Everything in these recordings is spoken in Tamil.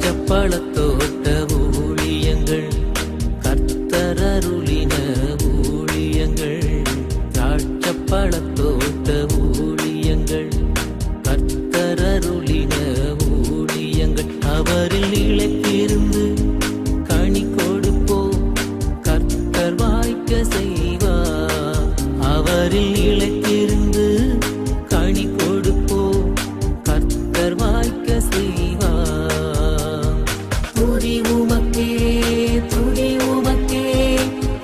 திராட்சப்பழத்தோட்ட ஊழியங்கள் கர்த்தரருளின ஊழியங்கள் திராட்சப்பழத்தோட்ட ஊழியங்கள் கர்த்தரருளின ஊழியங்கள் அவரில் நிலைத்திருந்து கனி கொடுப்போம் கர்த்தர் வாய்க்க செய்வார் அவரில் நிலைத்திருந்து கனி கொடுப்போம் கர்த்தர் வாய்க்க செய்வார் துதி உமக்கே துதி உமக்கே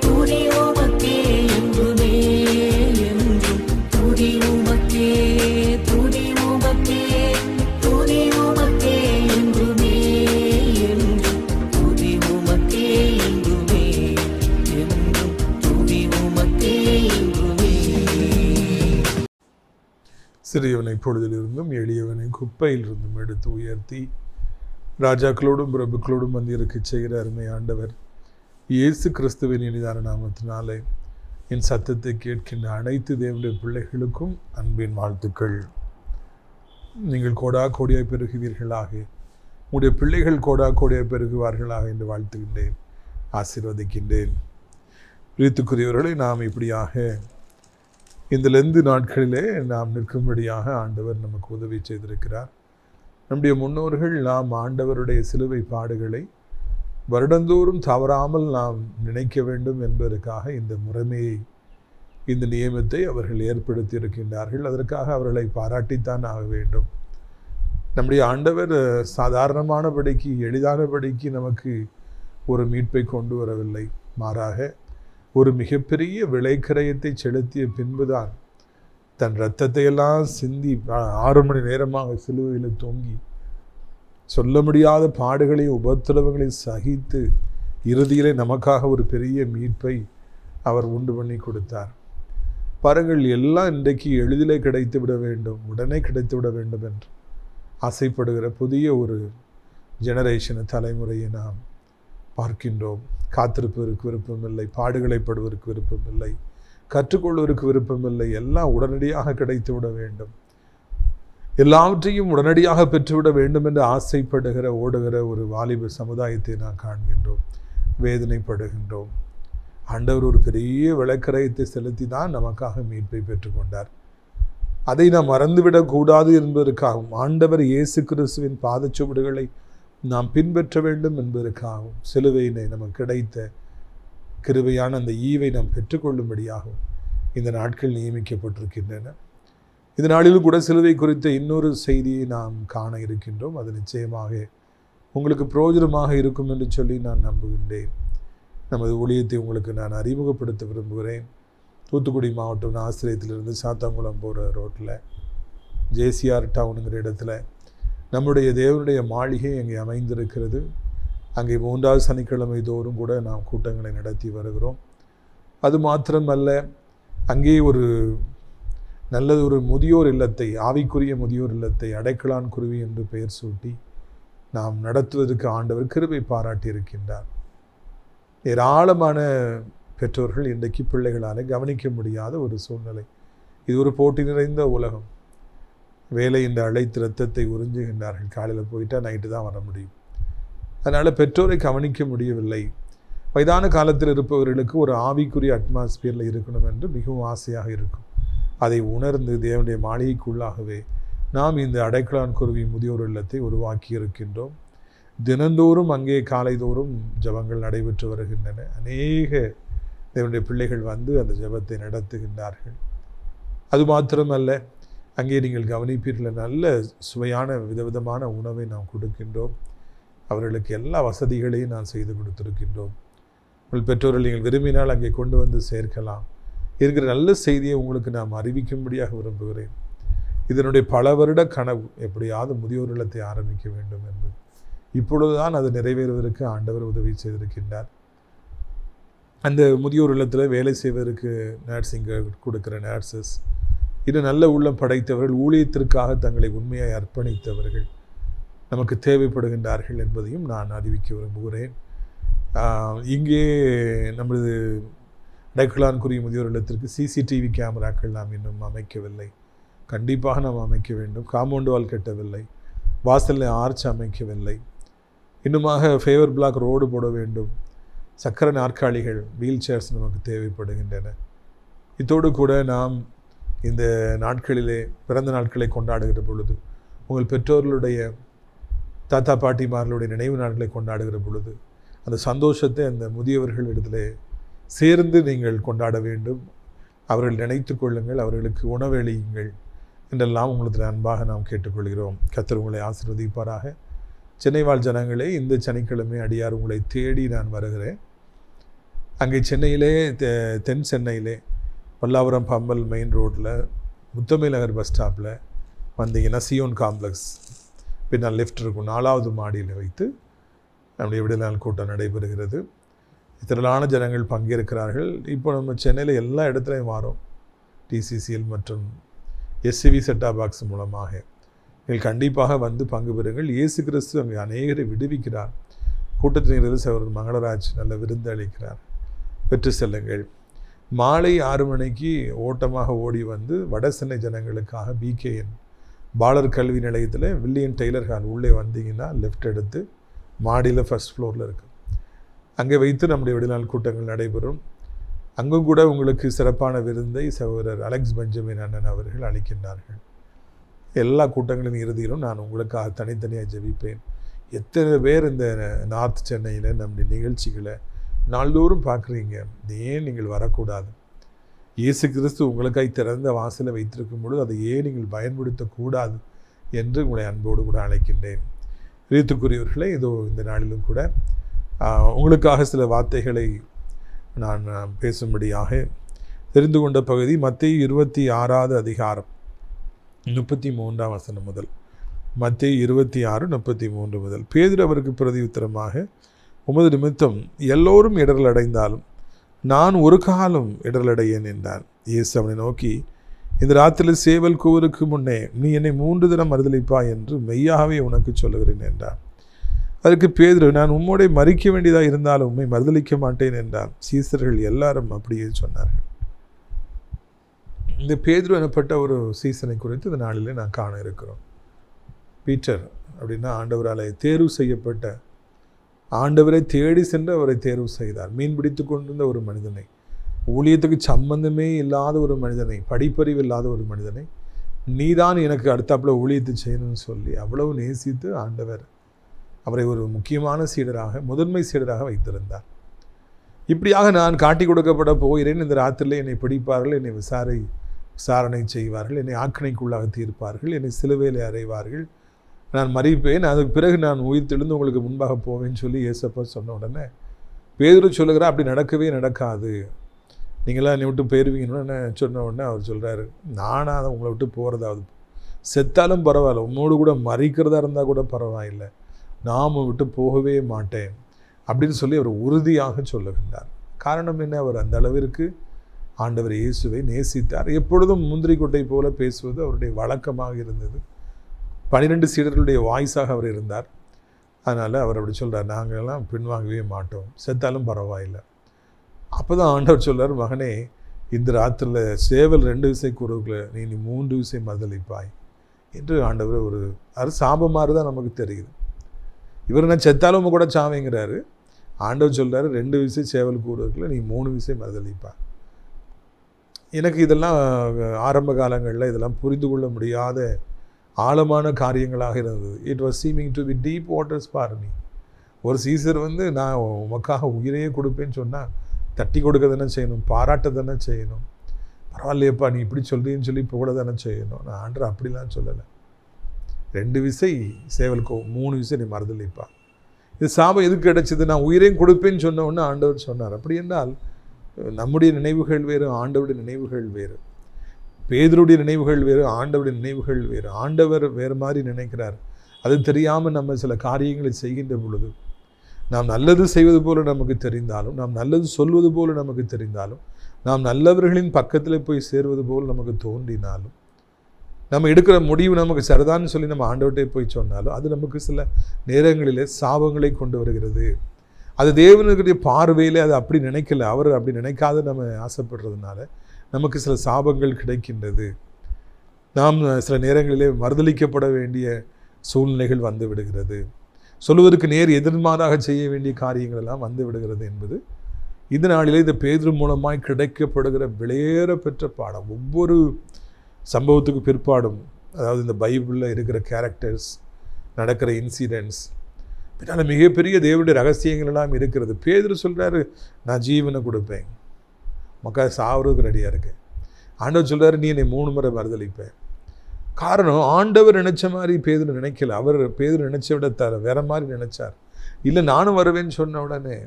துதி உமக்கே என்றுமே என்றும் துதி உமக்கே துதி உமக்கே துதி உமக்கே என்றுமே என்றும் துதி உமக்கே என்றுமே என்றும் துதி உமக்கே என்றுமே. சிறியவனை பொழுதிலிருந்தும் எளியவனை குப்பையிலிருந்தும் எடுத்து உயர்த்தி ராஜாக்களோடும் பிரபுக்களோடும் வந்திருக்க செய்கிற அருமை ஆண்டவர் இயேசு கிறிஸ்துவின் இனிதான நாமத்தினாலே என் சத்தத்தை கேட்கின்ற அனைத்து தேவனுடைய பிள்ளைகளுக்கும் அன்பின் வாழ்த்துக்கள். நீங்கள் கோடா கோடியாய் பெருகுவீர்களாக, உங்களுடைய பிள்ளைகள் கோடா கோடியாய் பெருகுவார்களாக என்று வாழ்த்துகின்றேன், ஆசீர்வதிக்கின்றேன். பிரியத்துக்குரியவர்களை நாம் இப்படியாக இந்த லெந்து நாட்களிலே நாம் நிற்கும்படியாக ஆண்டவர் நமக்கு உதவி செய்திருக்கிறார். நம்முடைய முன்னோர்கள் நாம் ஆண்டவருடைய சிலுவை பாடுகளை வருடந்தோறும் தவறாமல் நாம் நினைக்க வேண்டும் என்பதற்காக இந்த முறைமையை, இந்த நியமத்தை அவர்கள் ஏற்படுத்தி இருக்கின்றார்கள். அதற்காக அவர்களை பாராட்டித்தான் ஆக வேண்டும். நம்முடைய ஆண்டவர் சாதாரணமானபடிக்கு எளிதானபடிக்கு நமக்கு ஒரு மீட்பை கொண்டு வரவில்லை. மாறாக ஒரு மிகப்பெரிய விலைக்கிரயத்தை செலுத்திய பின்புதான் தன் இரத்தத்தை எல்லாம் சிந்தி 6 மணி நேரமாக சிலுவையில் தொங்கி சொல்ல முடியாத பாடுகளையும் உபத்திரவங்களையும் சகித்து இறுதியிலே நமக்காக ஒரு பெரிய மீட்பை அவர் உண்டு பண்ணி கொடுத்தார். பாருங்கள், எல்லாம் இன்றைக்கு எளிதிலே கிடைத்து விட வேண்டும், உடனே கிடைத்து விட வேண்டும் என்று ஆசைப்படுகிற புதிய ஒரு ஜெனரேஷன் தலைமுறையை நாம் பார்க்கின்றோம். காத்திருப்பதற்கு விருப்பமில்லை, பாடுகளைப்படுவதற்கு விருப்பமில்லை, கற்றுக்கொள்வதற்கு விருப்பமில்லை. எல்லாம் உடனடியாக கிடைத்து விட வேண்டும், எல்லாவற்றையும் உடனடியாக பெற்றுவிட வேண்டும் என்று ஆசைப்படுகிற ஓடுகிற ஒரு வாலிப சமுதாயத்தை நாம் காண்கின்றோம், வேதனைப்படுகின்றோம். ஆண்டவர் ஒரு பெரிய விலைக்கிரயத்தை செலுத்தி தான் நமக்காக மீட்பை பெற்றுக்கொண்டார். அதை நாம் மறந்துவிடக்கூடாது என்பதற்காகவும் ஆண்டவர் இயேசு கிறிஸ்துவின் பாதச்சுவடுகளை நாம் பின்பற்ற வேண்டும் என்பதற்காகவும் சிலுவையினை நமக்கு கிடைத்த கிருபையான அந்த ஈவை நாம் பெற்றுக்கொள்ளும்படியாகவும் இந்த நாட்கள் நியமிக்கப்பட்டிருக்கின்றன. இந்த நாளிலும் கூட சிலுவை குறித்த இன்னொரு செய்தியை நாம் காண இருக்கின்றோம். அது நிச்சயமாக உங்களுக்கு பிரயோஜனமாக இருக்கும் என்று சொல்லி நான் நம்புகின்றேன். நமது ஊழியத்தை உங்களுக்கு நான் அறிமுகப்படுத்த விரும்புகிறேன். தூத்துக்குடி மாவட்டம் ஆசிரியத்திலிருந்து சாத்தாங்குளம் போகிற ரோட்டில் ஜேசிஆர் டவுனுங்கிற இடத்துல நம்முடைய தேவனுடைய மாளிகை அங்கே அமைந்திருக்கிறது. அங்கே 3வது சனிக்கிழமை தோறும் கூட நாம் கூட்டங்களை நடத்தி வருகிறோம். அது மாத்திரமல்ல, அங்கே ஒரு நல்லது ஒரு முதியோர் இல்லத்தை, ஆவிக்குரிய முதியோர் இல்லத்தை அடைக்கலான் குருவி என்று பெயர் சூட்டி நாம் நடத்துவதற்கு ஆண்டவர் கிருபை பாராட்டி இருக்கின்றார். ஏராளமான பெற்றோர்கள் இன்றைக்கு பிள்ளைகளால் கவனிக்க முடியாத ஒரு சூழ்நிலை. இது ஒரு போட்டி நிறைந்த உலகம். வேலை என்று அழைத்து இரத்தத்தை உறிஞ்சுகின்றார்கள். காலையில் போயிட்டால் நைட்டு தான் வர முடியும். அதனால் பெற்றோரை கவனிக்க முடியவில்லை. வயதான காலத்தில் இருப்பவர்களுக்கு ஒரு ஆவிக்குரிய அட்மாஸ்பியரில் இருக்கணும் என்று மிகவும் ஆசையாக இருக்கும். அதை உணர்ந்து தேவனுடைய மாளிகைக்குள்ளாகவே நாம் இந்த அடைக்கலான் குருவி முதியோர் இல்லத்தை உருவாக்கி இருக்கின்றோம். தினந்தோறும் அங்கே காலைதோறும் ஜபங்கள் நடைபெற்று வருகின்றன. அநேக தேவனுடைய பிள்ளைகள் வந்து அந்த ஜபத்தை நடத்துகின்றார்கள். அது மாத்திரமல்ல, அங்கே நீங்கள் கவனிப்பீர்கள், நல்ல சுவையான விதவிதமான உணவை நாம் கொடுக்கின்றோம். அவர்களுக்கு எல்லா வசதிகளையும் நான் செய்து கொடுத்திருக்கின்றோம். உங்கள் பெற்றோர்கள் நீங்கள் விரும்பினால் அங்கே கொண்டு வந்து சேர்க்கலாம். இருக்கிற நல்ல செய்தியை உங்களுக்கு நாம் அறிவிக்கும்படியாக விரும்புகிறேன். இதனுடைய பல வருட கனவு எப்படியாவது முதியோர் இல்லத்தை ஆரம்பிக்க வேண்டும் என்பது. இப்பொழுதுதான் அது நிறைவேறுவதற்கு ஆண்டவர் உதவி செய்திருக்கின்றார். அந்த முதியோர் இல்லத்தில் வேலை செய்வதற்கு நர்சிங்க கொடுக்கிற நர்சஸ், இன்னும் நல்ல உள்ளம் படைத்தவர்கள், ஊழியத்திற்காக தங்களை உண்மையாய் அர்ப்பணித்தவர்கள் நமக்கு தேவைப்படுகின்றார்கள் என்பதையும் நான் அறிவிக்க விரும்புகிறேன். இங்கே நமது அடைக்கலான் குருவி முதியோர் இல்லத்திற்கு சிசிடிவி கேமராக்கள் நாம் இன்னும் அமைக்கவில்லை. கண்டிப்பாக நாம் அமைக்க வேண்டும். காம்பவுண்ட் வால் கட்டவில்லை, வாசலில் ஆர்ச் அமைக்கவில்லை. இன்னுமாக ஃபேவர் பிளாக் ரோடு போட வேண்டும். சக்கர நாற்காலிகள், வீல் சேர்ஸ் நமக்கு தேவைப்படுகின்றன. இதோடு கூட நாம் இந்த நாட்களிலே பிறந்த நாட்களை கொண்டாடுகிற பொழுது, உங்கள் பெற்றோர்களுடைய தாத்தா பாட்டிமார்களுடைய நினைவு நாட்களை கொண்டாடுகிற பொழுது அந்த சந்தோஷத்தை அந்த முதியவர்கள் இடத்துல சேர்ந்து நீங்கள் கொண்டாட வேண்டும். அவர்கள் நினைத்து கொள்ளுங்கள், அவர்களுக்கு உணவளியுங்கள் என்றெல்லாம் உங்களுக்கு அன்பாக நாம் கேட்டுக்கொள்கிறோம். கர்த்தர் உங்களை ஆசீர்வதிப்பாராக. சென்னை வாழ் ஜனங்களே, இந்த சனிக்கிழமை அடியார் உங்களை தேடி நான் வருகிறேன். அங்கே சென்னையிலே தென் சென்னையிலே பல்லாவரம் பம்பல் மெயின் ரோட்டில் முத்தமிழ் நகர் பஸ் ஸ்டாப்பில் வந்தீங்கன்னா சியோன் காம்ப்ளெக்ஸ் பின்னால் லெஃப்ட் இருக்கும், 4வது மாடியில் வைத்து நம்முடைய விடுதலை கூட்டம் நடைபெறுகிறது. திரளான ஜனங்கள் பங்கேற்கிறார்கள். இப்போ நம்ம சென்னையில் எல்லா இடத்துலையும் மாறும், டிசிசிஎல் மற்றும் எஸ்சிவி செட்டாப் பாக்ஸ் மூலமாக. நீங்கள் கண்டிப்பாக வந்து பங்கு பெறுங்கள். இயேசு கிறிஸ்து அங்கே அநேகரை விடுவிக்கிறார். கூட்டத்திலிருந்து சகோதரர் மங்களராஜ் நல்ல விருந்து அளிக்கிறார். பெற்று செல்லுங்கள். மாலை 6 மணிக்கு ஓட்டமாக ஓடி வந்து வட சென்னை ஜனங்களுக்காக BKN பாலர் கல்வி நிலையத்தில் வில்லியன் டெய்லர் ஹால் உள்ளே வந்தீங்கன்னா லெஃப்ட் எடுத்து மாடியில் ஃபர்ஸ்ட் ஃப்ளோரில் இருக்குது. அங்கே வைத்து நம்முடைய விடுதலை கூட்டங்கள் நடைபெறும். அங்கும் கூட உங்களுக்கு சிறப்பான விருந்தை சகோதரர் அலெக்ஸ் பெஞ்சமின் அண்ணன் அவர்கள் அளிக்கின்றார்கள். எல்லா கூட்டங்களின் இறுதியிலும் நான் உங்களுக்காக தனித்தனியாக ஜெபிப்பேன். எத்தனை பேர் இந்த நார்த் சென்னையில் நம்முடைய நிகழ்ச்சிகளை நாள்தோறும் பார்க்குறீங்க, ஏன் நீங்கள் வரக்கூடாது? இயேசு கிறிஸ்து உங்களுக்காய் திறந்த வாசலை வைத்திருக்கும் பொழுது அதை ஏன் நீங்கள் பயன்படுத்தக்கூடாது என்று உங்களை அன்போடு கூட அழைக்கின்றேன். பிரியத்துக்குரியவர்களே, இதோ இந்த நாளிலும் கூட உங்களுக்காக சில வார்த்தைகளை நான் பேசும்படியாக தெரிந்து கொண்ட பகுதி மத்தேயு 26வது அதிகாரம் 33ஆம் வசனம் முதல். மத்தேயு 26:33 முதல். பேதுரு அவருக்கு பிரதியுத்தரமாக, உமது நிமித்தம் எல்லோரும் இடரல் அடைந்தாலும் நான் ஒரு காலம் இடரலடையேன் என்றான். இயேசு அவனை நோக்கி, இந்த ராத்திரியில் சேவல் கூவருக்கு முன்னே நீ என்னை 3 தினம் மறுதலிப்பாய் என்று மெய்யாகவே உனக்கு சொல்லுகிறேன் என்றான். அதற்கு பேதுரு, நான் உம்மோடே மறிக்க வேண்டியதாக இருந்தாலும் உம்மை மறுதலிக்க மாட்டேன் என்றான். சீசர்கள் எல்லாரும் அப்படியே சொன்னார்கள். இந்த பேதுரு எனப்பட்ட ஒரு சீசனை குறித்து இந்த நாளிலே நான் காண இருக்கிறோம். பீட்டர் அப்படின்னா ஆண்டவரால் தேர்வு செய்யப்பட்ட, ஆண்டவரை தேடி சென்று அவரை தேர்வு செய்தார். மீன் பிடித்து கொண்டிருந்த ஒரு மனிதனை, ஊழியத்துக்கு சம்பந்தமே இல்லாத ஒரு மனிதனை, படிப்பறிவு இல்லாத ஒரு மனிதனை, நீதான் எனக்கு அடுத்தாப்புல ஊழியத்தை செய்யணும்னு சொல்லி அவ்வளவு நேசித்து ஆண்டவர் அவரை ஒரு முக்கியமான சீடராக, முதன்மை சீடராக வைத்திருந்தார். இப்படியாக நான் காட்டி கொடுக்கப்பட போகிறேன், இந்த ராத்திரியில் என்னை பிடிப்பார்கள், என்னை விசாரணை செய்வார்கள், என்னை ஆக்கினைக்குள்ளாக தீர்ப்பார்கள், என்னை சிலுவையில் அறைவார்கள், நான் மறிப்பேன், அதுக்கு பிறகு நான் உயிர் தெழுந்து உங்களுக்கு முன்பாக போவேன்னு சொல்லி ஏசப்பா சொன்ன உடனே பேதுரு சொல்லுகிறார், அப்படி நடக்கவே நடக்காது, நீங்களாம் என்னை விட்டு போயிருவீங்கன்னு சொன்ன உடனே அவர் சொல்கிறாரு, நானாக அதை உங்களை விட்டு போகிறதாவது, செத்தாலும் பரவாயில்ல, உன்னோடு கூட மறிக்கிறதா இருந்தால் கூட பரவாயில்லை, நாம் விட்டு போகவே மாட்டேன் அப்படின்னு சொல்லி அவர் உறுதியாக சொல்லுகின்றார். காரணம் என்ன? அவர் அந்த அளவிற்கு ஆண்டவர் இயேசுவை நேசித்தார். எப்பொழுதும் முந்திரி கொட்டை போல பேசுவது அவருடைய வழக்கமாக இருந்தது. 12 சீடர்களுடைய வாய்ஸாக அவர் இருந்தார். அதனால் அவர் அப்படி சொல்கிறார், நாங்கள்லாம் பின்வாங்கவே மாட்டோம், செத்தாலும் பரவாயில்லை. அப்போ தான் ஆண்டவர் சொல்கிறார், மகனே, இந்த ராத்திரியில் சேவல் 2 விசை கூறுகளை நீ 3 விசை மறுதலிப்பாய் என்று ஆண்டவர் ஒரு சாபமாக தான் நமக்கு தெரியுது. இவர் நான் செத்தாலும் கூட சாவேங்கிறாரு. ஆண்டவர் சொல்கிறாரு, 2 விசை சேவல் கூறுகளை நீ 3 விசை மறுதலிப்பாய். எனக்கு இதெல்லாம் ஆரம்ப காலங்களில் இதெல்லாம் புரிந்து கொள்ள முடியாத ஆழமான காரியங்களாக இருந்தது. It was seeming to be deep waters for me. ஒரு சீசர் நான் உமக்காக உயிரையே கொடுப்பேன்னு சொன்னால் தட்டி கொடுக்க தானே செய்யணும், பாராட்ட தானே செய்யணும். பரவாயில்லையப்பா நீ இப்படி சொல்கிறீன்னு சொல்லி புகழ தானே செய்யணும். நான் ஆண்டவர் அப்படிலாம் சொல்லலை. 2 விசை சேவல்கோ 3 விசை நீ மறுதலிப்பா. இது சாபம் எதுக்கு கிடைச்சது? நான் உயிரையும் கொடுப்பேன்னு சொன்ன உடனே ஆண்டவர் சொன்னார். அப்படி என்றால் நம்முடைய நினைவுகள் வேறு, ஆண்டவருடைய நினைவுகள் வேறு. பேதுருடைய நினைவுகள் வேறு, ஆண்டவருடைய நினைவுகள் வேறு. ஆண்டவர் வேறு மாதிரி நினைக்கிறார். அது தெரியாமல் நம்ம சில காரியங்களை செய்கின்ற பொழுது, நாம் நல்லது செய்வது போல நமக்கு தெரிந்தாலும், நாம் நல்லது சொல்வது போல நமக்கு தெரிந்தாலும், நாம் நல்லவர்களின் பக்கத்தில் போய் சேர்வது போல் நமக்கு தோன்றினாலும், நம்ம எடுக்கிற முடிவு நமக்கு சரிதான்னு சொல்லி நம்ம ஆண்டவர்கிட்டே போய் சொன்னாலும், அது நமக்கு சில நேரங்களிலே சாபங்களை கொண்டு வருகிறது. அது தேவனுடைய பார்வையில் அது அப்படி நினைக்கல, அவர் அப்படி நினைக்காத நம்ம ஆசைப்படுறதுனால நமக்கு சில சாபங்கள் கிடைக்கின்றது. நாம் சில நேரங்களிலே மறுதலிக்கப்பட வேண்டிய சூழ்நிலைகள் வந்து விடுகிறது. சொல்வதற்கு நேர் எதிர்மாறாக செய்ய வேண்டிய காரியங்கள் எல்லாம் வந்து விடுகிறது என்பது இந்த நாளிலே இந்த பேதுரு மூலமாய் கிடைக்கப்படுகிற விலையேற பெற்ற பாடம். ஒவ்வொரு சம்பவத்துக்கு பிற்பாடும், அதாவது இந்த பைபிளில் இருக்கிற கேரக்டர்ஸ், நடக்கிற இன்சிடென்ட்ஸ் பின்னால் மிகப்பெரிய தேவனுடைய ரகசியங்கள் எல்லாம் இருக்கிறது. பேதுரு சொல்கிறாரு, நான் ஜீவனை கொடுப்பேன், மக்கள் சாவறதுக்கு ரெடியாக இருக்கேன். ஆண்டவர் சொல்கிறாரு, நீ என்னை 3 முறை மறுதளிப்பேன். காரணம், ஆண்டவர் நினச்ச மாதிரி பேதுரு நினைக்கல. அவர் பேதுரு நினச்ச விட வேற மாதிரி நினைச்சார். இல்லை நானும் வருவேன்னு சொன்ன உடனே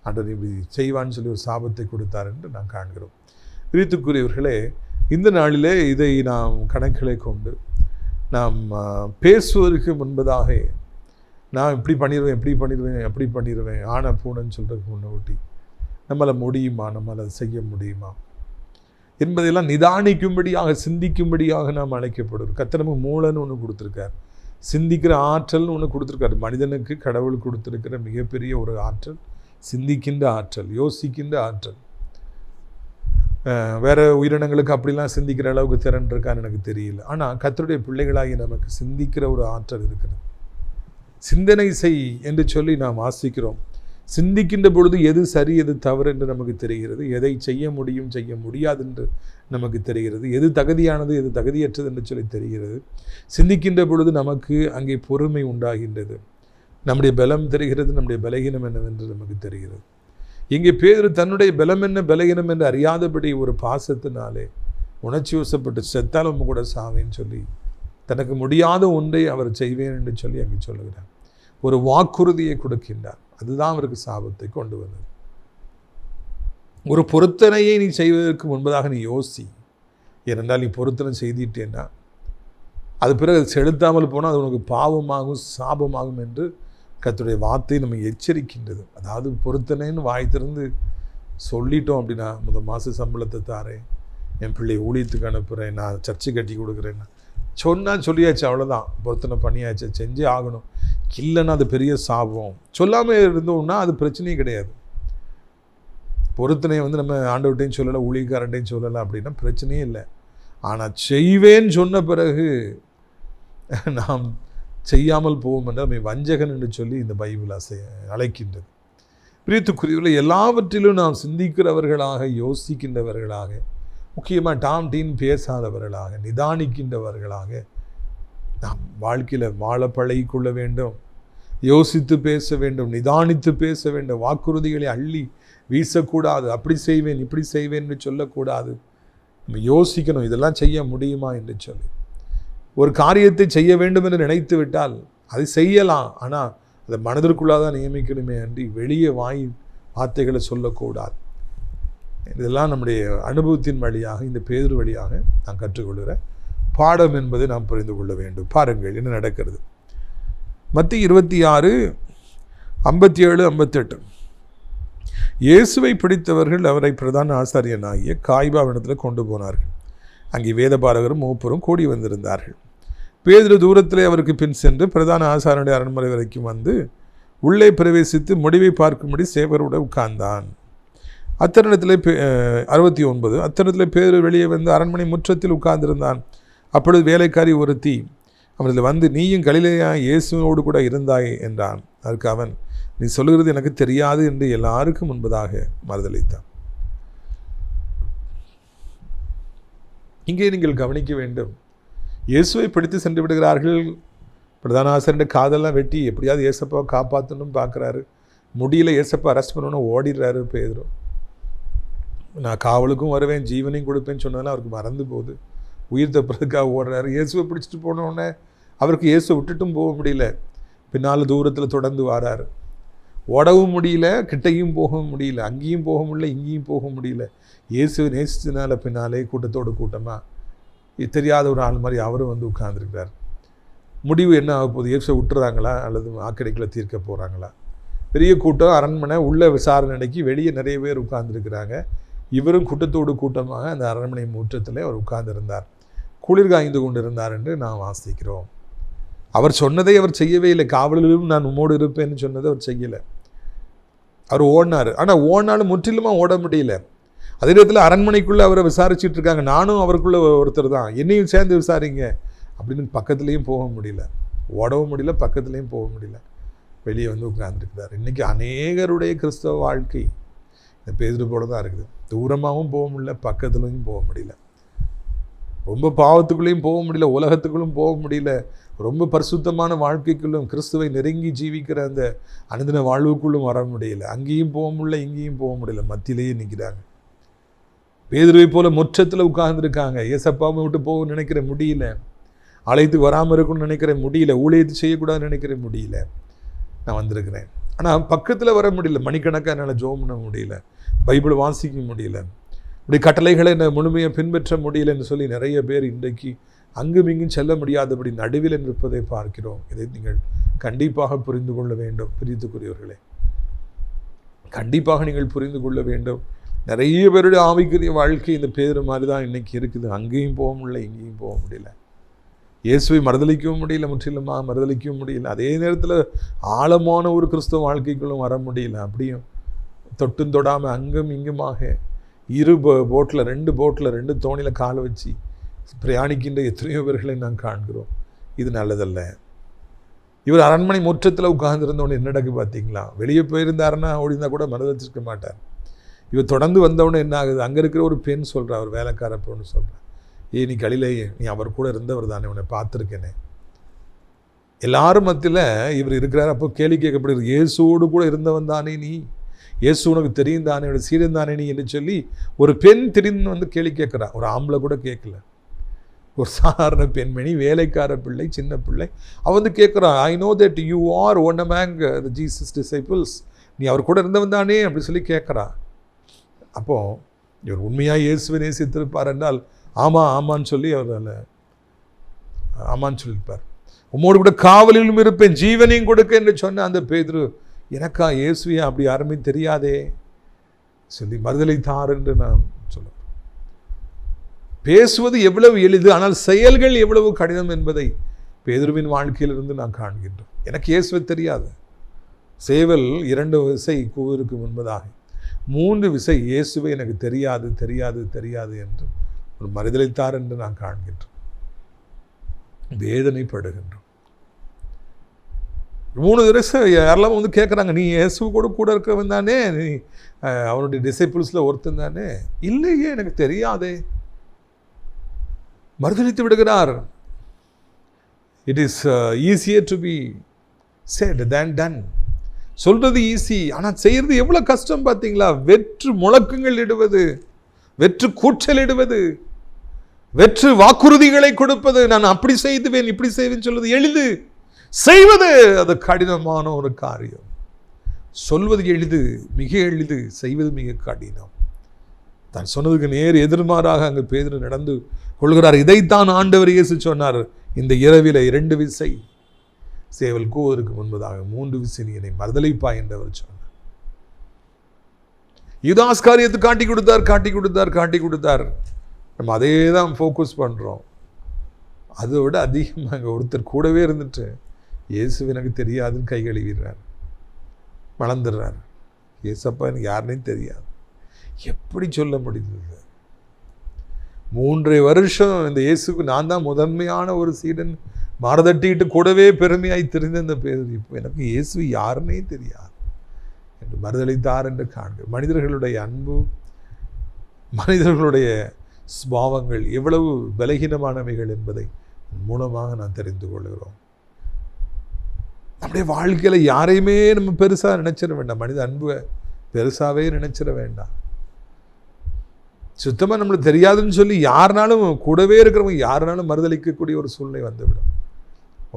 ஆண்டவர் இப்படி செய்வான்னு சொல்லி ஒரு சாபத்தை கொடுத்தார் என்று நான் காண்கிறோம். பிரியத்துக்குரியவர்களே, இந்த நாளிலே இதை நாம் கணக்கிலே கொண்டு நாம் பேசுவதற்கு முன்பதாக நான் இப்படி பண்ணிடுவேன் ஆன பூனைன்னு சொல்கிறதுக்கு முன்னோட்டி நம்மளால் முடியுமா, நம்மளால் அதை செய்ய முடியுமா என்பதையெல்லாம் நிதானிக்கும்படியாக, சிந்திக்கும்படியாக நாம் அழைக்கப்படுவோம். கர்த்தர் நமக்கு மூளைன்னு ஒன்று கொடுத்துருக்கார், சிந்திக்கிற ஆற்றல்னு ஒன்று கொடுத்துருக்காரு. மனிதனுக்கு கடவுள் கொடுத்துருக்கிற மிகப்பெரிய ஒரு ஆற்றல் சிந்திக்கின்ற ஆற்றல், யோசிக்கின்ற ஆற்றல். வேறு உயிரினங்களுக்கு அப்படிலாம் சிந்திக்கிற அளவுக்கு திறன் இருக்கான்னு எனக்கு தெரியல. ஆனால் கர்த்தருடைய பிள்ளைகளாகி நமக்கு சிந்திக்கிற ஒரு ஆற்றல் இருக்கிறது. சிந்தனை செய் என்று சொல்லி நாம் வாசிக்கிறோம். சிந்திக்கின்ற பொழுது எது சரி எது தவறு என்று நமக்கு தெரிகிறது, எதை செய்ய முடியும் செய்ய முடியாது என்று நமக்கு தெரிகிறது, எது தகுதியானது எது தகுதியற்றது என்று சொல்லி தெரிகிறது. சிந்திக்கின்ற பொழுது நமக்கு அங்கே பொறுமை உண்டாகின்றது, நம்முடைய பலம் தெரிகிறது, நம்முடைய பலகீனம் என்னவென்று நமக்கு தெரிகிறது. இங்கே பேதுரு தன்னுடைய பலம் என்ன பலகீனம் என்று அறியாதபடி ஒரு பாசத்தினாலே உணர்ச்சி வசப்பட்டு செத்தாலும் கூட சாவேன்னு சொல்லி தனக்கு முடியாத ஒன்றை அவர் செய்வேன் என்று சொல்லி அங்கே சொல்லுகிறார். ஒரு வாக்குறுதியை கொடுக்கின்றார். அதுதான் அவருக்கு சாபத்தை கொண்டு வந்தது. ஒரு பொருத்தனையை நீ செய்வதற்கு முன்பதாக நீ யோசி. ஏனென்றால் நீ பொருத்தனை செய்திட்டேன்னா அது பிறகு செலுத்தாமல் போனால் அது உனக்கு பாவமாகும் சாபமாகும் என்று கர்த்தருடைய வார்த்தை நம்ம எச்சரிக்கின்றது. அதாவது பொருத்தனைன்னு வாய் திறந்து சொல்லிட்டோம் அப்படின்னா, முதல் மாத சம்பளத்தை தாரேன், என் பிள்ளை ஊழியத்துக்கு அனுப்புகிறேன், நான் சர்ச்சை கட்டி கொடுக்குறேன்னா சொன்னால் சொல்லியாச்சு, அவ்வளோதான், பொருத்தனை பண்ணியாச்சு, செஞ்சே ஆகணும். இல்லைன்னா அது பெரிய சாபம். சொல்லாமல் இருந்தோம்னா அது பிரச்சனையே கிடையாது. பொருத்தனையை நம்ம ஆண்டவர்கிட்டையும் சொல்லலை, ஊழியக்காரன்ட்டையும் சொல்லலை அப்படின்னா பிரச்சனையே இல்லை. ஆனால் செய்வேன்னு சொன்ன பிறகு நாம் செய்யாமல் போவோம் என்று நம்மை வஞ்சகன் என்று சொல்லி இந்த பைபிள் அழைக்கின்றது. பிரியத்துக்குரியவர்களே, எல்லாவற்றிலும் நாம் சிந்திக்கிறவர்களாக, யோசிக்கின்றவர்களாக, முக்கியமாக டாம் டீன் பேசாதவர்களாக, நிதானிக்கின்றவர்களாக நாம் வாழ்க்கையில் வாழ பழகிக்கொள்ள வேண்டும். யோசித்து பேச வேண்டும், நிதானித்து பேச வேண்டும். வாக்குறுதிகளை அள்ளி வீசக்கூடாது. அப்படி செய்வேன் இப்படி செய்வேன் என்று சொல்லக்கூடாது. நம்ம யோசிக்கணும், இதெல்லாம் செய்ய முடியுமா என்று சொல்லி. ஒரு காரியத்தை செய்ய வேண்டும் என்று நினைத்து விட்டால் அதை செய்யலாம், ஆனால் அதை மனதிற்குள்ளாதான் நியமிக்கணுமே அன்றி வெளியே வார்த்தைகளை சொல்லக்கூடாது. இதெல்லாம் நம்முடைய அனுபவத்தின் வழியாக, இந்த பேதுரு வழியாக நான் கற்றுக்கொள்கிற பாடம் என்பதை நாம் புரிந்து கொள்ள வேண்டும். பாருங்கள் என்ன நடக்கிறது. மத்திய 26, 57, 58. இயேசுவை பிடித்தவர்கள் அவரை பிரதான ஆசாரியனாகிய காய்பாவிடத்தில் கொண்டு போனார்கள். அங்கே வேதபாரகரும் மூப்பரும் கூடி வந்திருந்தார்கள். பேதுரு தூரத்திலே அவருக்கு பின் சென்று பிரதான ஆசாரியனுடைய அரண்மனை வரைக்கும் வந்து உள்ளே பிரவேசித்து முடிவை பார்க்கும்படி சேவரோடு உட்கார்ந்தான். அத்தருணத்திலே 69. அத்தருணத்திலே பேதுரு வெளியே வந்து அரண்மனை முற்றத்தில் உட்கார்ந்திருந்தான். அப்பொழுது வேலைக்காரி ஒருத்தி அவனில் வந்து, நீயும் கலிலேயா இயேசுவோடு கூட இருந்தாய் என்றான். அதற்கு அவன், நீ சொல்லுகிறது எனக்கு தெரியாது என்று எல்லாருக்கும் முன்பதாக மறுதளித்தான். இங்கே நீங்கள் கவனிக்க வேண்டும். இயேசுவை பிடித்து சென்று விடுகிறார்கள். பிரதான ஆசாரியனுடைய காதெல்லாம் வெட்டி எப்படியாவது இயேசப்பாவை காப்பாற்றணும்னு பார்க்குறாரு. முடியல, இயேசப்பா அரெஸ்ட் பண்ணணும்னு ஓடிடுறாரு பேதுரு. நான் காவலுக்கும் வருவேன், ஜீவனையும் கொடுப்பேன்னு சொன்னாலும் அவருக்கு மறந்து போகுது. உயிர் தப்புறதுக்காக ஓடுறாரு. இயேசுவை பிடிச்சிட்டு போனோடனே அவருக்கு இயேசுவை விட்டுட்டும் போக முடியல. பின்னால் தூரத்தில் தொடர்ந்து வராரு. ஓடவும் முடியல, கிட்டையும் போகவும் முடியல, அங்கேயும் போக முடியல, இங்கேயும் போக முடியல. இயேசுவை நேசிச்சதுனால பின்னாலே கூட்டத்தோடு கூட்டமாக தெரியாத ஒரு ஆள் மாதிரி அவரும் வந்து உட்கார்ந்துருக்கிறார். முடிவு என்ன ஆக போகுது? இயேசுவை விட்டுறாங்களா அல்லது ஆக்கடைகளை தீர்க்க போகிறாங்களா? பெரிய கூட்டம், அரண்மனை, உள்ள விசாரணைக்கு வெளியே நிறைய பேர் உட்கார்ந்துருக்கிறாங்க. இவரும் கூட்டத்தோடு கூட்டமாக அந்த அரண்மனை முற்றத்தில் அவர் உட்கார்ந்திருந்தார். குளிர் காய்ந்து கொண்டிருந்தார் என்று நாம் வாசிக்கிறோம். அவர் சொன்னதை அவர் செய்யவே இல்லை. காவலிலும் நான் உம்மோடு இருப்பேன்னு சொன்னதை அவர் செய்யலை. அவர் ஓடினார். ஆனால் ஓடினாலும் முற்றிலுமாக ஓட முடியல. அதே நேரத்தில் அரண்மனைக்குள்ளே அவரை விசாரிச்சுட்டு இருக்காங்க. நானும் அவருக்குள்ளே ஒருத்தர் தான், என்னையும் சேர்ந்து விசாரிங்க அப்படின்னு பக்கத்துலேயும் போக முடியல, ஓடவும் முடியல, பக்கத்துலேயும் போக முடியல. வெளியே வந்து உட்கார்ந்துருக்கிறார். இன்றைக்கி அநேகருடைய கிறிஸ்தவ வாழ்க்கை இந்த பேதுரு போல தான் இருக்குது. தூரமாகவும் போக முடியல, பக்கத்துலையும் போக முடியல, ரொம்ப பாவத்துக்குள்ளேயும் போக முடியல, உலகத்துக்குள்ளும் போக முடியல, ரொம்ப பரிசுத்தமான வாழ்க்கைக்குள்ளும் கிறிஸ்துவை நெருங்கி ஜீவிக்கிற அந்த அனுதின வாழ்வுக்குள்ளும் வர முடியல. அங்கேயும் போக முடியல, இங்கேயும் போக முடியல, மத்தியிலேயே நிற்கிறாங்க. பேதுருவை போல முற்றத்தில் உட்கார்ந்துருக்காங்க. ஏசப்பாவை விட்டு போக நினைக்கிற முடியல, ஆலயத்துக்கு வராமல் இருக்கணும்னு நினைக்கிற முடியல, ஊழியத்தை செய்யக்கூடாதுன்னு நினைக்கிற முடியல. நான் வந்திருக்கிறேன், ஆனால் பக்கத்தில் வர முடியல, மணிக்கணக்காக என்னால் ஜெபம் பண்ண முடியல, பைபிள் வாசிக்க முடியல, இப்படி கட்டளைகளை என்னை முழுமையாக பின்பற்ற முடியலன்னு சொல்லி நிறைய பேர் இன்றைக்கு அங்கும் இங்கும் செல்ல முடியாதபடி நடுவில் நிற்பதை பார்க்கிறோம். இதை நீங்கள் கண்டிப்பாக புரிந்து கொள்ள வேண்டும். பிரித்துக்குரியவர்களே, கண்டிப்பாக நீங்கள் புரிந்து கொள்ள வேண்டும். நிறைய பேருடைய ஆவிக்குரிய வாழ்க்கை இந்த பேதுரு மாதிரி தான் இன்றைக்கி இருக்குது. அங்கேயும் போக முடியல, இங்கேயும் போக முடியல, இயேசுவை மறுதலிக்கவும் முடியல, முற்றிலுமாக மறுதலிக்கவும் முடியல. அதே நேரத்தில் ஆழமான ஒரு கிறிஸ்தவ வாழ்க்கைக்குள்ளும் வர முடியல. அப்படியும் தொட்டும் தொடாமல் அங்கும் இங்குமாக ரெண்டு போட்டில் 2 தோணியில் காலை வச்சு பிரயாணிக்கின்ற எத்தனையோ பேர்களை நான் காண்கிறோம். இது நல்லதல்ல. இவர் அரண்மனை முற்றத்தில் உட்கார்ந்துருந்தவொடனே என்ன நடக்கு பார்த்தீங்களா? வெளியே போயிருந்தாருன்னா ஓடிந்தால் கூட மறுதலிச்சிருக்க மாட்டார். இவர் தொடர்ந்து வந்தவொடனே என்ன ஆகுது? அங்கே இருக்கிற ஒரு பெண் சொல்கிறா, அவர் வேலைக்கார பொண்ணு சொல்கிறா, நீ கலிலேயே, நீ அவர் கூட இருந்தவர் தானே, உன்னை பார்த்துருக்கேனே. எல்லாரும் மத்தியில் இவர் இருக்கிறார். அப்போ கேள்வி கேட்கப்படுகிறது, இயேசுவோடு கூட இருந்தவன் தானே நீ, இயேசு உனக்கு தெரியும் தானே, உனக்கு சீடன் தானே நீ என்று சொல்லி ஒரு பெண் திடீர்னு வந்து கேள்வி கேட்குறா. ஒரு ஆம்பளை கூட கேட்கல, ஒரு சாதாரண பெண்மணி, வேலைக்கார பிள்ளை, சின்ன பிள்ளை. அவன் வந்து கேட்குறான், I know that you are one among the Jesus disciples, நீ அவர் கூட இருந்தவன் தானே அப்படி சொல்லி கேட்குறா. அப்போது இவர் உண்மையாக இயேசுவை நேசித்திருப்பார் என்றால் ஆமான்னு சொல்லி அவர் ஆமான்னு சொல்லியிருப்பார். உம்மோடு கூட காவலிலும் இருப்பேன், ஜீவனையும் கொடுக்க என்று சொன்ன அந்த பேதுரு, எனக்கா இயேசுவையா அப்படி யாருமே தெரியாதே சொல்லி மறுதலித்தார் என்று நான் சொல்லுவேன். பேசுவது எவ்வளவு எளிது, ஆனால் செயல்கள் எவ்வளவு கடினம் என்பதை பேதுருவின் வாழ்க்கையிலிருந்து நான் காண்கின்றோம். எனக்கு இயேசுவை தெரியாது. சேவல் 2 விசை கூவருக்கு முன்பதாக 3 விசை இயேசுவை எனக்கு தெரியாது தெரியாது தெரியாது என்று ஒரு மறுதலித்தார் என்று நான் காண்கின்றோம், வேதனைப்படுகின்றோம். 3 தடவை யாரெல்லாம் வந்து கேட்குறாங்க, நீ இயேசு கூட இருக்கவன் தானே, நீ அவனுடைய டிசைபிள்ஸில் ஒருத்தன் தானே? இல்லையே, எனக்கு தெரியாதே. மறுதலித்து விடுகிறார். It is easier to be said than done. சொல்றது ஈஸி, ஆனால் செய்கிறது எவ்வளோ கஷ்டம் பார்த்தீங்களா? வெற்று முழக்கங்கள் இடுவது, வெற்று கூச்சல் இடுவது, வெற்று வாக்குறுதிகளை கொடுப்பது, நான் அப்படி செய்துவேன் இப்படி செய்வேன் சொல்வது எளிது, செய்வது அது கடினமான ஒரு காரியம். சொல்வது எளிது, மிக எளிது, செய்வது மிக கடினம். தான் சொன்னதுக்கு நேர் எதிர்மாறாக அங்கே பேதுரு நடந்து கொள்கிறார். இதைத்தான் ஆண்டவர் இயேசு சொன்னார், இந்த இரவில் 2 விசை சேவல் கூவதற்கு முன்பதாக 3 விசை நீ என்னை மறுதலிப்பாய் என்றவர் சொன்னார். யூதாஸ் காரியத்தை காட்டி கொடுத்தார். நம்ம அதே தான் ஃபோக்கஸ் பண்ணுறோம். அதை விட அதிகமாக ஒருத்தர் கூடவே இருந்துட்டு இயேசு எனக்கு தெரியாதுன்னு கை கழுவிடுறார், மறந்துடுறார். இயேசப்பா எனக்கு யாருன்னே தெரியாது. எப்படி சொல்ல முடியுது? 3 வருஷம் இந்த இயேசுக்கு நான் தான் முதன்மையான ஒரு சீடன் மாரதட்டிட்டு கூடவே பெருமையாய் தெரிந்த இந்த பேர் இப்போ எனக்கு இயேசு யாருன்னே தெரியாது என்று மறுதலித்தார் என்று காண்க. மனிதர்களுடைய அன்பு, மனிதர்களுடைய ஸ்பாவங்கள் எவ்வளவு பலகீனமானவைகள் என்பதை மூலமாக நான் தெரிந்து கொள்கிறோம். நம்முடைய வாழ்க்கையில் யாரையுமே நம்ம பெருசாக நினைச்சிட வேண்டாம். மனித அன்பை பெருசாகவே நினைச்சிட வேண்டாம். சுத்தமாக நம்மளுக்கு தெரியாதுன்னு சொல்லி யாருனாலும் கூடவே இருக்கிறவங்க யாருனாலும் மறுதளிக்கக்கூடிய ஒரு சூழ்நிலை வந்துவிடும்.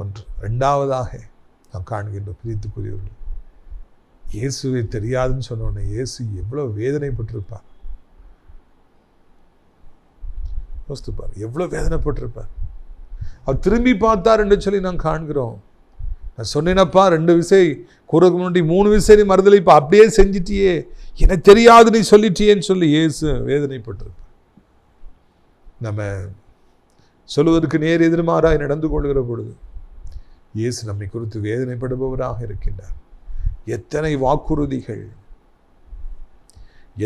1. 2வதாக நாம் காண்கின்ற பிரித்துக்குரியவர்கள், இயேசுவை தெரியாதுன்னு சொன்னோன்னே இயேசு எவ்வளோ வேதனைப்பட்டிருப்பார். யோசித்துப்பார், எவ்வளோ வேதனைப்பட்டிருப்பார். அவர் திரும்பி பார்த்தார் என்று சொல்லி நான் காண்கிறோம். நான் சொன்னேனப்பா 2 விசை கூறதுக்கு முன்னாடி 3 விசை நீ மறுதலிப்பா, அப்படியே செஞ்சிட்டியே, எனக்கு தெரியாது நீ சொல்லிட்டியேன்னு சொல்லி இயேசு வேதனைப்பட்டிருப்பார். நம்ம சொல்வதற்கு நேர் எதிர்மாறாய் நடந்து கொள்கிற பொழுது இயேசு நம்மை குறித்து வேதனைப்படுபவராக இருக்கின்றார். எத்தனை வாக்குறுதிகள்,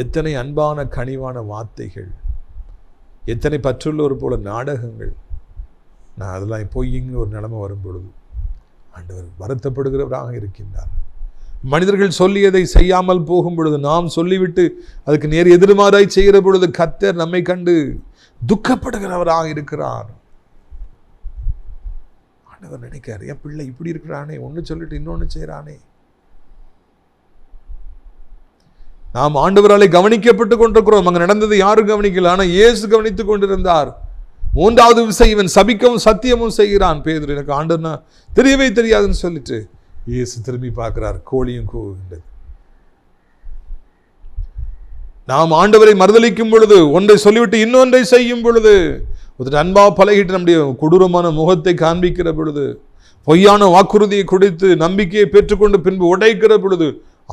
எத்தனை அன்பான கனிவான வார்த்தைகள், எத்தனை பற்றுள்ளோர் போல நாடகங்கள். நான் அதெல்லாம் பொய்யுங்க ஒரு நிலைமை வரும் பொழுது ஆண்டவர் வருத்தப்படுகிறவராக இருக்கின்றார். மனிதர்கள் சொல்லியதை செய்யாமல் போகும் பொழுது, நாம் சொல்லிவிட்டு அதுக்கு நேர் எதிர்மாறாய் செய்கிற பொழுது கர்த்தர் நம்மை கண்டு துக்கப்படுகிறவராக இருக்கிறார். ஆண்டவர் நினைக்கிறார், என் பிள்ளை இப்படி இருக்கிறானே, ஒன்று சொல்லிட்டு இன்னொன்று செய்கிறானே. நாம் ஆண்டவராலே கவனிக்கப்பட்டு கொண்டிருக்கிறோம். அங்கே நடந்தது யாரும் கவனிக்கல, ஆனால் இயேசு கவனித்துக் கொண்டிருந்தார். 3வது விஷயம், இவன் சபிக்கவும் சத்தியமும் செய்கிறான். பேதுரு, எனக்கு ஆண்டவனா தெரியவே தெரியாதுன்னு சொல்லிட்டு இயேசு திரும்பி பார்க்கிறார், கோழியும் கூவுகின்றது. நாம் ஆண்டவரை மறுதலிக்கும் பொழுது, ஒன்றை சொல்லிவிட்டு இன்னொன்றை செய்யும் பொழுது, ஒரு அன்பா பழகிட்டு நம்முடைய கொடூரமான முகத்தை காண்பிக்கிற பொழுது, பொய்யான வாக்குறுதியை கொடுத்து நம்பிக்கையை பெற்றுக்கொண்டு பின்பு உடைக்கிற பொழுது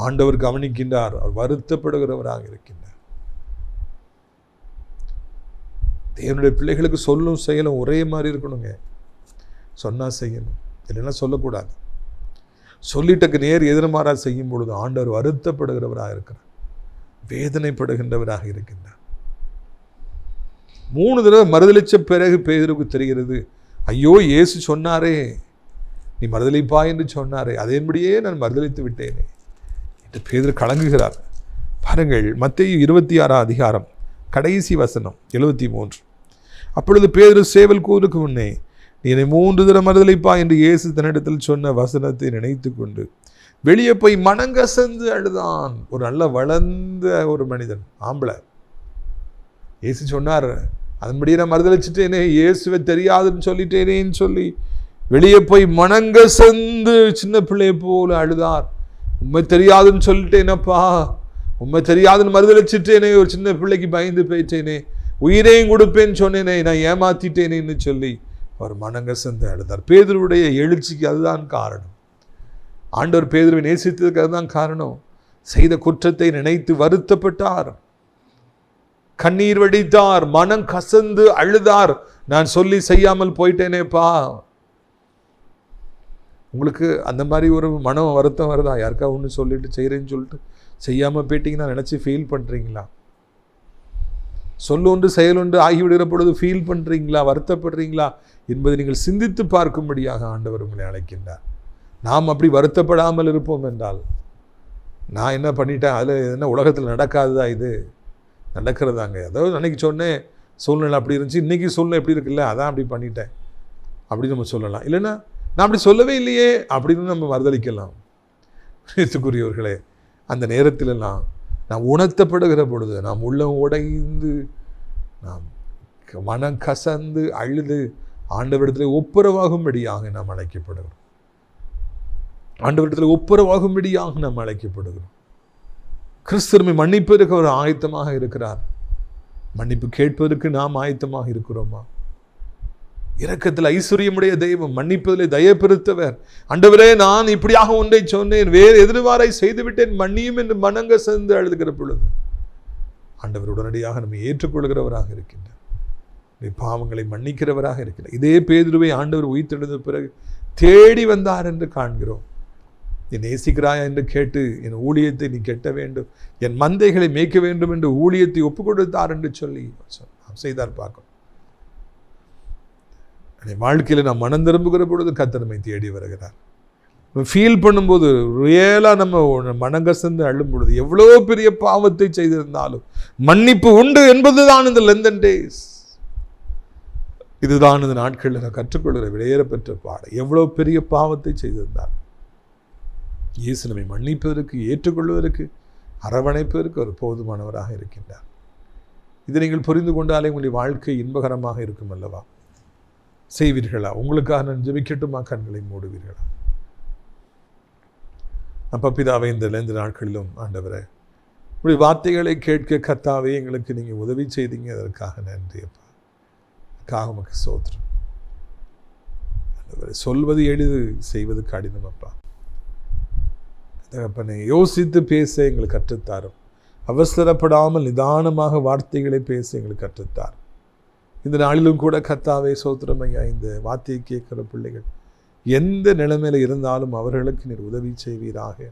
ஆண்டவர் கவனிக்கின்றார். அவர் வருத்தப்படுகிறவராக இருக்கின்றார். தேவனுடைய பிள்ளைகளுக்கு சொல்லும் செயலும் ஒரே மாதிரி இருக்கணுங்க. சொன்னா செய்யணும், இல்லைன்னா சொல்லக்கூடாது. சொல்லிட்டக்கு நேர் எதிர்மாறாக செய்யும் பொழுது ஆண்டவர் வருத்தப்படுகிறவராக இருக்கிறார், வேதனைப்படுகின்றவராக இருக்கின்றார். 3 தடவை மறுதலிச்ச பிறகு பேதுருக்கு தெரிகிறது, ஐயோ இயேசு சொன்னாரே நீ மறுதலிப்பா என்று சொன்னாரே, அதன்படியே நான் மறுதலித்து விட்டேனே என்று பேதுரு கலங்குகிறார். பாருங்கள், மத்தேயு 26 அதிகாரம் கடைசி வசனம் 73. அப்பொழுது பேதுரு சேவல் கூருக்கு முன்னே, நீ என்னை 3 தடவை மறுதலிப்பா என்று இயேசு தன்னிடத்தில் சொன்ன வசனத்தை நினைத்து கொண்டு வெளியே போய் மனங்கசந்து அழுதான். ஒரு நல்ல வளர்ந்த ஒரு மனிதன், ஆம்பளை. இயேசு சொன்னார், அதன்படியே நான் மறுதலிச்சுட்டேனே, இயேசுவை தெரியாதுன்னு சொல்லிட்டேனேன்னு சொல்லி வெளியே போய் மனங்கசந்து சின்ன பிள்ளைய போல அழுதார். உண்மை தெரியாதுன்னு சொல்லிட்டேனப்பா, உண்மை தெரியாதுன்னு மறுதலிச்சுட்டேனே, ஒரு சின்ன பிள்ளைக்கு பயந்து போயிட்டேனே, உயிரையும் கொடுப்பேன்னு சொன்னேனே, நான் ஏமாத்திட்டேனேன்னு சொல்லி அவர் மனங்கசந்து அழுதார். பேதுருவுடைய எழுச்சிக்கு அதுதான் காரணம். ஆண்டவர் பேதுருவை நேசித்ததுக்கு அதுதான் காரணம். செய்த குற்றத்தை நினைத்து வருத்தப்பட்டார், கண்ணீர் வடித்தார், மனம் கசந்து அழுதார். நான் சொல்லி செய்யாமல் போயிட்டேனேப்பா. உங்களுக்கு அந்த மாதிரி ஒரு மனம் வருத்தம் வருதா? யாருக்கா ஒன்று சொல்லிட்டு செய்கிறேன்னு சொல்லிட்டு செய்யாமல் போயிட்டீங்கன்னா நினச்சி ஃபீல் பண்ணுறீங்களா? சொல்லொன்று செயலொன்று ஆகிவிடுகிற பொழுது ஃபீல் பண்ணுறீங்களா, வருத்தப்படுறீங்களா என்பதை நீங்கள் சிந்தித்து பார்க்கும்படியாக ஆண்டவர் உங்களை அழைக்கின்றார். நாம் அப்படி வருத்தப்படாமல் இருப்போம் என்றால், நான் என்ன பண்ணிட்டேன், அதில் என்ன உலகத்தில் நடக்காததா, இது நடக்கிறதாங்க. அதாவது அன்றைக்கி சொன்னேன் சூழ்நிலை அப்படி இருந்துச்சு, இன்றைக்கி சூழ்நிலை எப்படி இருக்குல்ல, அதான் அப்படி பண்ணிட்டேன் அப்படின்னு நம்ம சொல்லலாம். இல்லைன்னா நான் அப்படி சொல்லவே இல்லையே அப்படின்னு நம்ம மறுதளிக்கலாம். நேசத்துக்குரியவர்களே, அந்த நேரத்திலெல்லாம் நாம் உணர்த்தப்படுகிற பொழுது, நாம் உள்ளம் உடைந்து, நாம் மனம் கசந்து அழுது ஆண்டவரிடத்தில் ஒப்புரவாகும்படியாக நாம் அழைக்கப்படுகிறோம். ஆண்டவரிடத்தில் ஒப்புரவாகும்படியாக நாம் அழைக்கப்படுகிறோம். கிறிஸ்துவை மன்னிப்பதற்கு அவர் ஆயத்தமாக இருக்கிறார். மன்னிப்பு கேட்பதற்கு நாம் ஆயத்தமாக இருக்கிறோமா? இரக்கத்தில் ஐஸ்வர்யமுடைய தெய்வம், மன்னிப்பதிலே தயப்பெருத்தவர். ஆண்டவரே, நான் இப்படியாக ஒன்றை சொன்னேன், வேறு எதிர்வாரை செய்துவிட்டேன், மன்னியும் என்று மனங்க சேர்ந்து அழுதுகிற பொழுது ஆண்டவர் உடனடியாக நம்மை ஏற்றுக்கொள்கிறவராக இருக்கின்றார், பாவங்களை மன்னிக்கிறவராக இருக்கிறார். இதே பேதுருவை ஆண்டவர் உயிர்த்தெழுந்த பிறகு தேடி வந்தார் என்று காண்கிறோம். நீ நேசிக்கிறாயா என்று கேட்டு, என் ஊழியத்தை நீ கெட்ட வேண்டும், என் மந்தைகளை மேய்க்க வேண்டும் என்று ஊழியத்தை ஒப்புக் கொடுத்தார் என்று சொல்லி செய்தார். பார்க்கணும், வாழ்க்கையில் நாம் மனம் திரும்புகிற பொழுது கர்த்தர் நம்மை தேடி வருகிறார். ஃபீல் பண்ணும்போது, ரியலாக நம்ம மனங்கசந்து அழும் பொழுது, எவ்வளோ பெரிய பாவத்தை செய்திருந்தாலும் மன்னிப்பு உண்டு என்பதுதான் இந்த லெந்தன் டேஸ். இதுதான் இந்த நாட்களில் நான் கற்றுக்கொள்கிற விலையேறப்பெற்ற பாடம். எவ்வளோ பெரிய பாவத்தை செய்திருந்தால் இயேசு நம்மை மன்னிப்பதற்கு, ஏற்றுக்கொள்வதற்கு, அரவணைப்பதற்கு ஒரு போதுமானவராக இருக்கின்றார். இதை நீங்கள் புரிந்து கொண்டாலே உங்களுடைய வாழ்க்கை இன்பகரமாக இருக்கும் அல்லவா? செய்வீர்களா? உங்களுக்காக நான் ஜெபிக்கட்டுமா? கண்களை மூடுவீர்களா? அப்பா பிதாவே, இந்த நாட்களிலும் ஆண்டவரே, உங்களுடைய வார்த்தைகளை கேட்க கர்த்தாவே எங்களுக்கு நீங்கள் உதவி செய்தீங்க. அதற்காக நன்றி அப்பா. அதுக்காக உமக்கு ஸ்தோத்திரம். ஆண்டவரே, சொல்வது எளிது, செய்வது கடினம் அப்பா. தகப்பனே, யோசித்து பேச எங்களுக்கு கற்றுத்தாரும். அவசரப்படாமல் நிதானமாக வார்த்தைகளை பேச எங்களுக்கு கற்றுத்தார். இந்த நாளிலும் கூட கர்த்தாவே ஸ்தோத்திரம் ஐயா, இந்த வார்த்தையை கேட்கிற பிள்ளைகள் எந்த நிலைமையில் இருந்தாலும் அவர்களுக்கு நீர் உதவி செய்வீராக.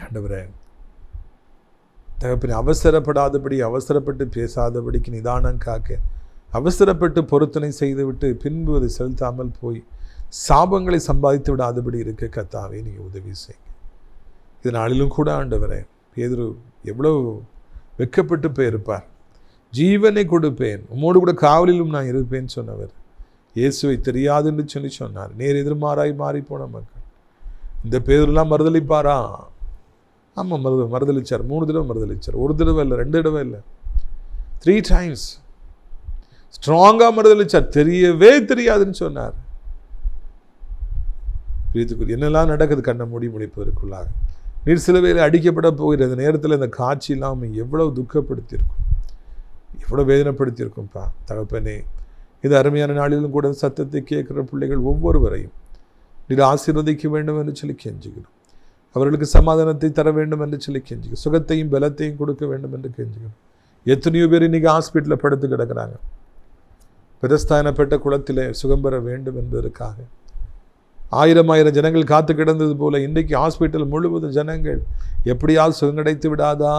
ஆண்டவரே தகப்பனே, அவசரப்படாதபடி, அவசரப்பட்டு பேசாதபடிக்கு நிதானம் காக்க, அவசரப்பட்டு பொருத்தனை செய்துவிட்டு பின்பு அதை செலுத்தாமல் போய் சாபங்களை சம்பாதித்து விடாதபடி இருக்க கர்த்தாவே நீங்கள் உதவி செய்யுங்க. இது நாளிலும் கூட ஆண்டவரே, பேதுரு எவ்வளோ வெட்கப்பட்டு போயிருப்பார். ஜீவனை கொடுப்பேன், உம்மோடு கூட காவலிலும் நான் இருப்பேன்னு சொன்னவர் இயேசுவை தெரியாதுன்னு சொன்னார். நேர் எதிர்மாறாய் மாறி போன மக்கள். இந்த பேதுருலாம் மறுதளிப்பாரா? ஆமாம், மறுதளிச்சார். 3 தடவை மறுதளிச்சார். 1 தடவை இல்லை, 2 தடவை இல்லை, 3 times ஸ்ட்ராங்காக மறுதளிச்சார். தெரியவே தெரியாதுன்னு சொன்னார். பிரியத்துக்குரிய என்னெல்லாம் நடக்குது கண்ணை மூடி முடிப்பதற்குள்ளாக. நீர் சிலுவையில் அடிக்கப்பட போகிற அந்த நேரத்தில் இந்த காட்சி இல்லாமல் எவ்வளவு துக்கப்படுத்தியிருக்கும், எவ்வளோ வேதனைப்படுத்தியிருக்கும்ப்பா தகப்பனே. இது அருமையான நாளிலும் கூட சத்தத்தை கேட்குற பிள்ளைகள் ஒவ்வொருவரையும் நீர் ஆசீர்வதிக்க வேண்டும் என்று சொல்லி கெஞ்சுகிறோம். அவர்களுக்கு சமாதானத்தை தர வேண்டும் என்று சொல்லி கெஞ்சுகிறோம். சுகத்தையும் பலத்தையும் கொடுக்க வேண்டும் என்று கெஞ்சுகிறோம். எத்தனையோ பேர் இன்றைக்கி ஹாஸ்பிட்டலில் படுத்து கிடக்கிறாங்க. பிரஸ்தானப்பட்ட குளத்திலே சுகம் பெற வேண்டும் என்பதற்காக 1000 ஜனங்கள் காத்து கிடந்தது போல இன்றைக்கு ஹாஸ்பிட்டல் முழுவதும் ஜனங்கள் எப்படியாவது சுகம் கிடைத்து விடாதா,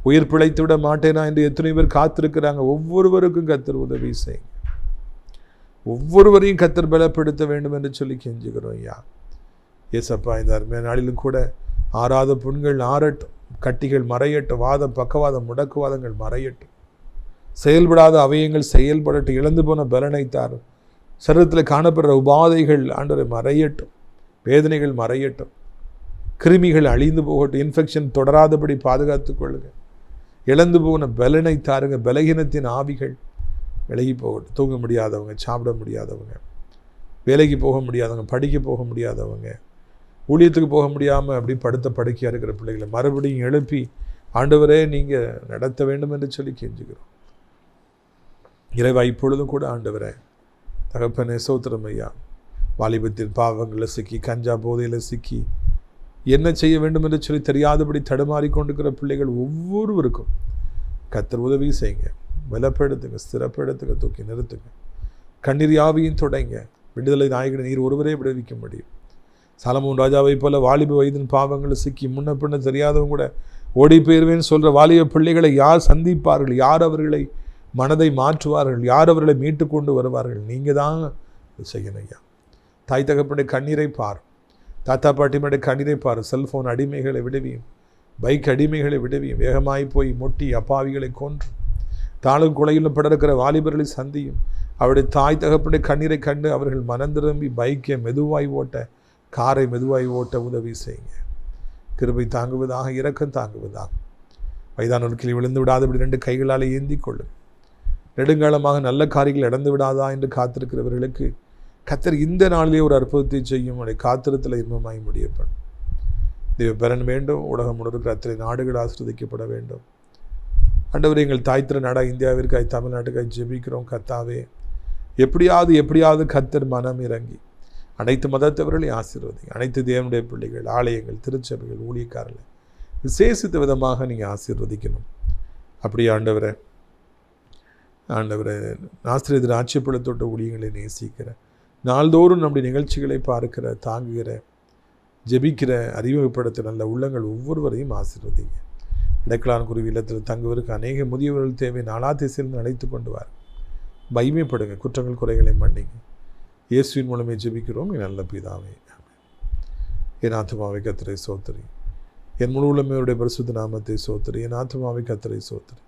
உயிர் பிழைத்து விட மாட்டேனா என்று எத்தனை பேர் காத்திருக்கிறாங்க. ஒவ்வொருவருக்கும் கர்த்தர் உதவி செய்யுங்க. ஒவ்வொருவரையும் கர்த்தர் பலப்படுத்த வேண்டும் என்று சொல்லி கெஞ்சுகிறோம் ஐயா. ஏசப்பா, இந்த அருமையான நாளிலும் கூட ஆறாத புண்கள் ஆறட்டும், கட்டிகள் மறையட்டும், வாதம் பக்கவாதம் முடக்குவாதங்கள் மறையட்டும், செயல்படாத அவயங்கள் செயல்படட்டும், இழந்து போன பலனை தாரும், சரீரத்தில் காணப்படுற உபாதைகள் ஆண்டவரை மறையட்டும், வேதனைகள் மறையட்டும், கிருமிகள் அழிந்து போகட்டும், இன்ஃபெக்ஷன் தொடராதபடி பாதுகாத்துக் கொள்ளுங்க. இழந்து போன பலனை தாருங்க. பலகீனத்தின் ஆவிகள் விலகி போகட்டும். தூங்க முடியாதவங்க, சாப்பிட முடியாதவங்க, வேலைக்கு போக முடியாதவங்க, படிக்க போக முடியாதவங்க, ஊழியத்துக்கு போக முடியாமல் அப்படி படுத்த படுக்கையாக இருக்கிற பிள்ளைகளை மறுபடியும் எழுப்பி ஆண்டவரே நீங்கள் நடத்த வேண்டும் என்று சொல்லி கெஞ்சுகிறோம். இறைவா, இப்பொழுதும் கூட ஆண்டவரே தகப்பனே ஸ்தோத்திரம் ஐயா. வாலிபத்தின் பாவங்களில் சிக்கி, கஞ்சா போதையில் சிக்கி, என்ன செய்ய வேண்டும் என்று சொல்லி தெரியாதபடி தடுமாறி கொண்டிருக்கிற பிள்ளைகள் ஒவ்வொருவருக்கும் கர்த்தர் உதவி செய்யுங்க. பலப்படுத்துங்க, ஸ்திரப்படுத்துங்க, தூக்கி நிறுத்துங்க. கண்ணீர் யாவையும் தொடங்க. விடுதலை நாயகனை நீர் ஒருவரே விடுவிக்க முடியும். சாலமோன் ராஜாவை போல வாலிப வயதின் பாவங்களை சிக்கி முன்ன பின்ன தெரியாதவங்க கூட ஓடி போயிருவேன்னு சொல்கிற வாலிப பிள்ளைகளை யார் சந்திப்பார்கள்? யார் அவர்களை மனதை மாற்றுவார்கள்? யார் அவர்களை மீட்டு கொண்டு வருவார்கள்? நீங்கள் தான் செய்யணும் ஐயா. தாய் தகப்பனுடைய கண்ணீரை பார், தாத்தா பாட்டியுடைய கண்ணீரை பார். செல்ஃபோன் அடிமைகளை விடுவியும், பைக் அடிமைகளை விடுவியும், வேகமாய் போய் மொட்டி அப்பாவிகளை கொன்று தாளும் குலையிலும் படர்க்கிற வாலிபர்களை சந்தியும். அவருடைய தாய் தகப்பனுடைய கண்ணீரை கண்டு அவர்கள் மனம் திரும்பி பைக்கை மெதுவாய் ஓட்ட, காரை மெதுவாய் ஓட்ட உதவி செய்யுங்க. கிருபை தாங்குவதாக, இரக்கம் தாங்குவதாக. வயதானோர் கீழே விழுந்து விடாதபடி 2 கைகளால் ஏந்தி கொள்ளும். நெடுங்காலமாக நல்ல காரியங்கள் இழந்து விடாதா என்று காத்திருக்கிறவர்களுக்கு கர்த்தர் இந்த நாளிலே ஒரு அற்புதத்தை செய்யும். அவருடைய காத்திரத்தில் இன்பமாய் முடியப்படும். தேவபெறன் வேண்டும். உலகம் முழுவதும் அத்தனை நாடுகள் ஆசீர்வதிக்கப்பட வேண்டும். ஆண்டவரே, எங்கள் தாய் திரு நாடாக இந்தியாவிற்காய் தமிழ்நாட்டுக்காய் ஜெபிக்கிறோம். கர்த்தாவே, எப்படியாவது கர்த்தர் மனம் இறங்கி அனைத்து மதத்தவர்களை ஆசீர்வதிங்க. அனைத்து தேவனுடைய பிள்ளைகள், ஆலயங்கள், திருச்சபைகள், ஊழியக்காரர்கள் விசேஷித்த விதமாக நீங்கள் ஆசீர்வதிக்கணும். அப்படியே ஆண்டவரை ஆசிரியர் ஆட்சிப்படத்தோட்ட ஊழியங்களை நேசிக்கிற, நாள்தோறும் நம்முடைய நிகழ்ச்சிகளை பார்க்கிற, தாங்குகிற, ஜெபிக்கிற, அறிமுகப்படுத்த நல்ல உள்ளங்கள் ஒவ்வொருவரையும் ஆசீர்வதிங்க. இடக்கலான் குருவி இல்லத்தில் தங்குவதற்கு அநேக முதியவர்கள் தேவை. நாலா திசையில் அழைத்து கொண்டு வார். மகிமைப்படுங்க. குற்றங்கள் குறைகளை மன்னிங்க. இயேசுவின் மூலமே ஜெபிக்கிறோம் நல்ல பிதாவே. என் ஆத்துமாவை கர்த்தரை சோத்திரி, என் முழு உள்ளமையுடைய பரிசுத்த நாமத்தை சோத்திரி. என் ஆத்துமாவை கர்த்தரை சோத்திரி,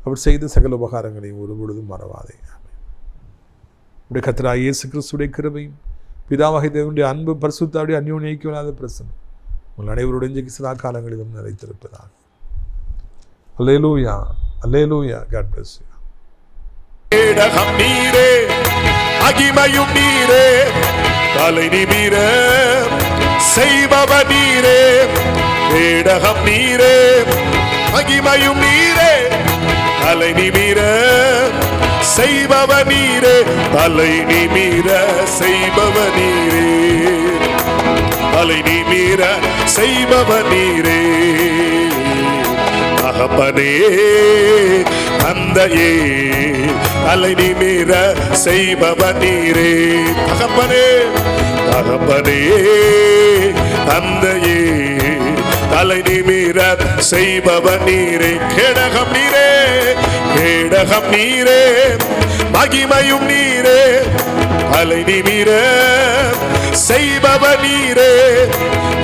அவர் செய்த சகல உபகாரங்களையும் ஒரு பொழுதும் மறவாதே. உடைய கர்த்தராகிய இயேசு கிறிஸ்துடைய கிருபையும் பிதாவாகிய தேவனுடைய அன்பு பரிசுத்தாவுடைய அந்யோன்யைக்கொள்ளாத பிரசன்னம் உங்கள் அனைவருடைய சதா காலங்களிலும் நிறைத்திருப்பதாக. அல்லேலூயா, அல்லேலூயா. God bless you. கேடகம் நீரே, மகிமையும் நீரே, தலை நிமிர செய்பவ நீரே. கேடகம் நீரே, மகிமையும் நீரே, தலை நிமிர செய்பவ நீரே. தலை நிமிர செய்பவ நீரே, தலை நிமிர செய்பவ நீரே. தகப்பனே தந்தையே, தலை நிமிர செய்பவ நீரே. தகப்பனே தகப்பனே தந்தையே, தலை நிமிர செய்பவ நீரே. கேடகம் நீரே, கேடகம் நீரே, மகிமையும் நீரே, தலை நிமிர செய்பவர் நீரே,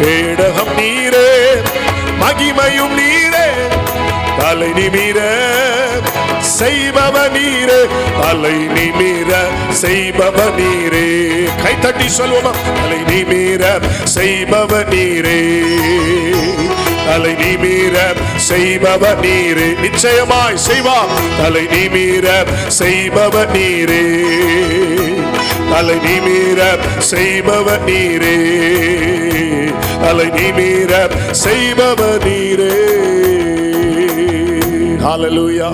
கேடகம் நீரே, மகிமையும் நீரே, தலை நிமிர செய்பவர் நீரே, தலை நிமிர செய்பவர் நீரே. கைத்தட்டி சொல்வோமா? தலை நிமிர செய்பவர் நீரே, தலை நிமிர செய்பவர் நீரே. நிச்சயமாய் செய்வார். தலை நிமிர செய்பவர் நீரே, தலை நிமிர செய்பவர் நீரே, தலை நிமிர செய்பவர் நீரே. ஹல்லேலூயா.